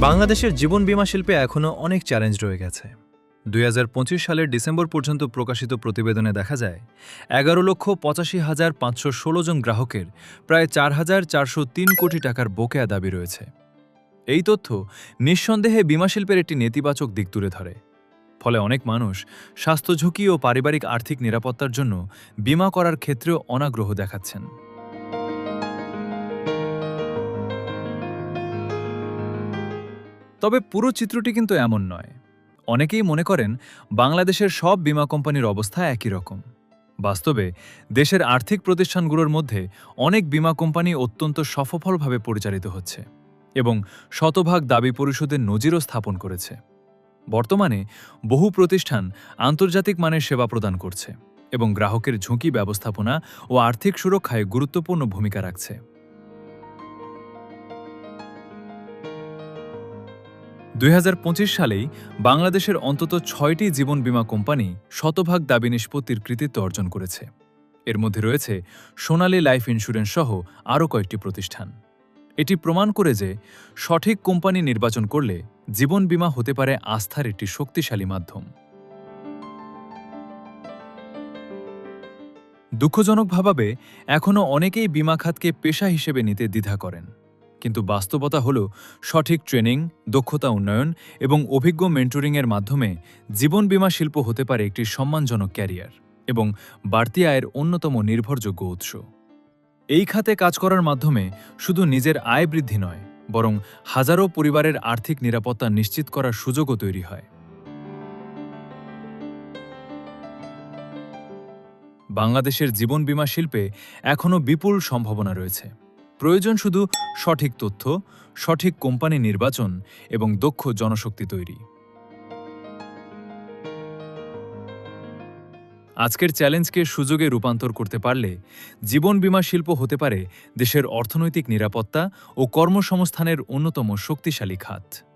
বাংলাদেশের জীবন বীমা শিল্পে এখনও অনেক চ্যালেঞ্জ রয়ে গেছে। ২০২৫ সালের ডিসেম্বর পর্যন্ত প্রকাশিত প্রতিবেদনে দেখা যায় ১১,৮৫,৫১৬ জন গ্রাহকের প্রায় ৪,৪০৩ কোটি টাকার বকেয়া দাবি রয়েছে। এই তথ্য নিঃসন্দেহে বীমা শিল্পের একটি নেতিবাচক দিক তুলে ধরে। ফলে অনেক মানুষ স্বাস্থ্য ঝুঁকি ও পারিবারিক আর্থিক নিরাপত্তার জন্য বীমা করার ক্ষেত্রেও অনাগ্রহ দেখাচ্ছেন। তবে পুরো চিত্রটি কিন্তু এমন নয়। অনেকেই মনে করেন বাংলাদেশের সব বীমা কোম্পানির অবস্থা একই রকম। বাস্তবে দেশের আর্থিক প্রতিষ্ঠানগুলোর মধ্যে অনেক বীমা কোম্পানি অত্যন্ত সফলভাবে পরিচালিত হচ্ছে এবং শতভাগ দাবি পরিশোধের নজিরও স্থাপন করেছে। বর্তমানে বহু প্রতিষ্ঠান আন্তর্জাতিক মানের সেবা প্রদান করছে এবং গ্রাহকের ঝুঁকি ব্যবস্থাপনা ও আর্থিক সুরক্ষায় গুরুত্বপূর্ণ ভূমিকা রাখছে। ২০২৫ সালেই বাংলাদেশের অন্তত ৬টি জীবন বীমা কোম্পানি শতভাগ দাবি নিষ্পত্তির কৃতিত্ব অর্জন করেছে। এর মধ্যে রয়েছে সোনালী লাইফ ইন্স্যুরেন্স সহ আরও কয়েকটি প্রতিষ্ঠান। এটি প্রমাণ করে যে সঠিক কোম্পানি নির্বাচন করলে জীবন বীমা হতে পারে আস্থার একটি শক্তিশালী মাধ্যম। দুঃখজনকভাবে এখনও অনেকেই বীমা খাতকে পেশা হিসেবে নিতে দ্বিধা করেন। কিন্তু বাস্তবতা হল সঠিক ট্রেনিং, দক্ষতা উন্নয়ন এবং অভিজ্ঞ মেন্টরিংয়ের মাধ্যমে জীবন বীমা শিল্প হতে পারে একটি সম্মানজনক ক্যারিয়ার এবং বাড়তি আয়ের অন্যতম নির্ভরযোগ্য উৎস। এই খাতে কাজ করার মাধ্যমে শুধু নিজের আয় বৃদ্ধি নয়, বরং হাজারো পরিবারের আর্থিক নিরাপত্তা নিশ্চিত করার সুযোগও তৈরি হয়। বাংলাদেশের জীবন বীমা শিল্পে এখনও বিপুল সম্ভাবনা রয়েছে। প্রয়োজন শুধু সঠিক তথ্য, সঠিক কোম্পানি নির্বাচন এবং দক্ষ জনশক্তি তৈরি। আজকের চ্যালেঞ্জকে সুযোগে রূপান্তর করতে পারলে জীবন বীমা শিল্প হতে পারে দেশের অর্থনৈতিক নিরাপত্তা ও কর্মসংস্থানের অন্যতম শক্তিশালী খাত।